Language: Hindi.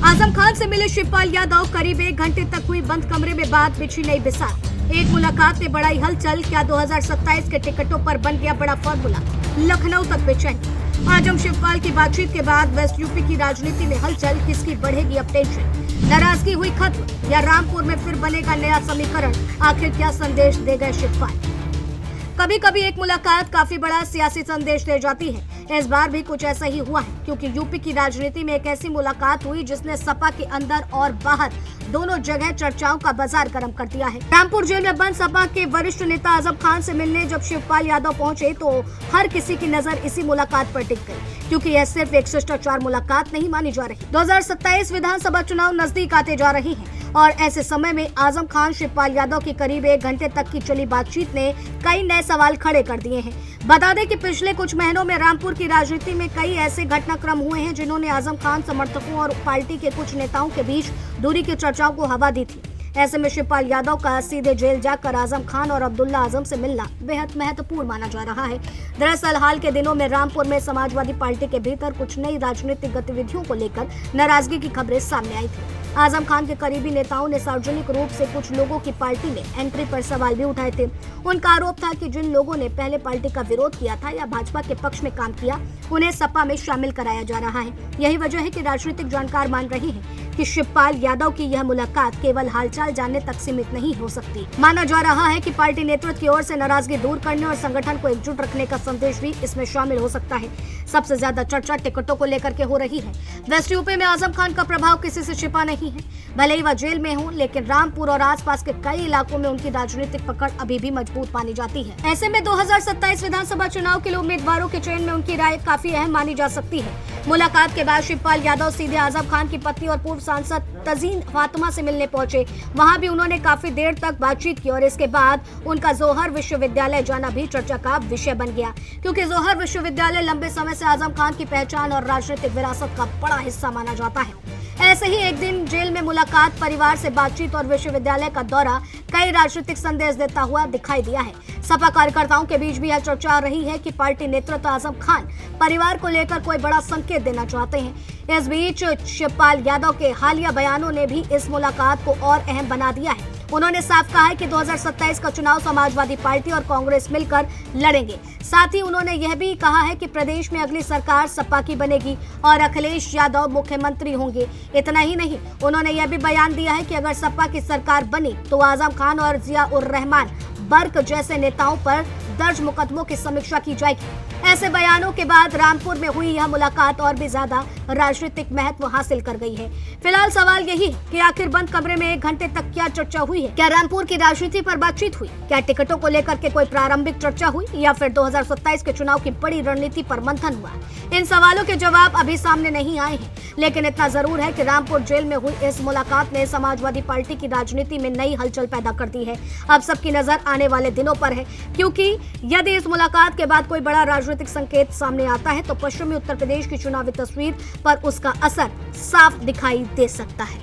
आजम खान से मिले शिवपाल यादव, करीब 1 घंटे तक हुई बंद कमरे में बात, बिछी नई बिसात। एक मुलाकात ने बढ़ाई हलचल, क्या 2027 के टिकटों पर बन गया बड़ा फॉर्मूला, लखनऊ तक बेचैनी। आजम शिवपाल की बातचीत के बाद वेस्ट यूपी की राजनीति में हलचल, किसकी बढ़ेगी अब टेंशन, नाराजगी हुई खत्म या रामपुर में फिर बनेगा नया समीकरण, आखिर क्या संदेश दे गए शिवपाल। कभी कभी एक मुलाकात काफी बड़ा सियासी संदेश दे जाती है। इस बार भी कुछ ऐसा ही हुआ है, क्योंकि यूपी की राजनीति में एक ऐसी मुलाकात हुई जिसने सपा के अंदर और बाहर दोनों जगह चर्चाओं का बाजार गर्म कर दिया है। रामपुर जेल में बंद सपा के वरिष्ठ नेता आजम खान से मिलने जब शिवपाल यादव पहुंचे तो हर किसी की नजर इसी मुलाकात पर टिक गई, क्योंकि यह सिर्फ एक शिष्टाचार मुलाकात नहीं मानी जा रही। 2027 विधानसभा चुनाव नजदीक आते जा रही है और ऐसे समय में आजम खान शिवपाल यादव की करीब 1 घंटे तक की चली बातचीत ने कई नए सवाल खड़े कर दिए हैं। बता दें कि पिछले कुछ महीनों में रामपुर की राजनीति में कई ऐसे घटनाक्रम हुए हैं जिन्होंने आजम खान समर्थकों और पार्टी के कुछ नेताओं के बीच दूरी की चर्चाओं को हवा दी थी। ऐसे में शिवपाल यादव का सीधे जेल जाकर आजम खान और अब्दुल्ला आजम से मिलना बेहद महत्वपूर्ण माना जा रहा है। दरअसल हाल के दिनों में रामपुर में समाजवादी पार्टी के भीतर कुछ नई राजनीतिक गतिविधियों को लेकर नाराजगी की खबरें सामने आई थी। आजम खान के करीबी नेताओं ने सार्वजनिक रूप से कुछ लोगों की पार्टी में एंट्री पर सवाल भी उठाए थे। उनका आरोप था कि जिन लोगों ने पहले पार्टी का विरोध किया था या भाजपा के पक्ष में काम किया, उन्हें सपा में शामिल कराया जा रहा है। यही वजह है कि राजनीतिक जानकार मान रहे हैं कि शिवपाल यादव की यह मुलाकात केवल हालचाल जानने तक सीमित नहीं हो सकती। माना जा रहा है कि पार्टी नेतृत्व की ओर से नाराजगी दूर करने और संगठन को एकजुट रखने का संदेश भी इसमें शामिल हो सकता है। सबसे ज्यादा चर्चा टिकटों को लेकर के हो रही है। वेस्ट यूपी में आजम खान का प्रभाव किसी से छिपा नहीं है। भले ही वह जेल में हो, लेकिन रामपुर और आसपास के कई इलाकों में उनकी राजनीतिक पकड़ अभी भी मजबूत मानी जाती है। ऐसे में 2027 विधानसभा चुनाव के लिए उम्मीदवारों के चयन में उनकी राय काफी अहम मानी जा सकती है। मुलाकात के बाद शिवपाल यादव सीधे आजम खान की पत्नी और पूर्व सांसद तजीन फातिमा से मिलने पहुंचे। वहां भी उन्होंने काफी देर तक बातचीत की और इसके बाद उनका जोहर विश्वविद्यालय जाना भी चर्चा का विषय बन गया, क्योंकि जोहर विश्वविद्यालय लंबे समय से आजम खान की पहचान और राजनीतिक विरासत का बड़ा हिस्सा माना जाता है। ऐसे ही एक दिन जेल में मुलाकात, परिवार से बातचीत और विश्वविद्यालय का दौरा कई राजनीतिक संदेश देता हुआ दिखाई दिया है। सपा कार्यकर्ताओं के बीच भी यह चर्चा रही है कि पार्टी नेतृत्व आजम खान परिवार को लेकर कोई बड़ा संकेत देना चाहते हैं। इस बीच शिवपाल यादव के हालिया बयानों ने भी इस मुलाकात को और अहम बना दिया है। उन्होंने साफ कहा है कि 2027 का चुनाव समाजवादी पार्टी और कांग्रेस मिलकर लड़ेंगे। साथ ही उन्होंने यह भी कहा है कि प्रदेश में अगली सरकार सपा की बनेगी और अखिलेश यादव मुख्यमंत्री होंगे। इतना ही नहीं, उन्होंने यह भी बयान दिया है कि अगर सपा की सरकार बनी तो आजम खान और जिया-उर-रहमान बर्क जैसे नेताओं पर दर्ज मुकदमों की समीक्षा की जाएगी। ऐसे बयानों के बाद रामपुर में हुई यह मुलाकात और भी ज्यादा राजनीतिक महत्व हासिल कर गई है। फिलहाल सवाल यही है कि आखिर बंद कमरे में 1 घंटे तक क्या चर्चा हुई है। क्या रामपुर की राजनीति पर बातचीत हुई, क्या टिकटों को लेकर के कोई प्रारंभिक चर्चा हुई, या फिर 2027 के चुनाव की बड़ी रणनीति पर मंथन हुआ। इन सवालों के जवाब अभी सामने नहीं आए हैं, लेकिन इतना जरूर है कि रामपुर जेल में हुई इस मुलाकात ने समाजवादी पार्टी की राजनीति में नई हलचल पैदा कर दी है। अब सबकी नजर आने वाले दिनों पर है, क्योंकि यदि इस मुलाकात के बाद कोई बड़ा राजनीतिक संकेत सामने आता है तो पश्चिमी उत्तर प्रदेश की चुनावी तस्वीर पर उसका असर साफ दिखाई दे सकता है।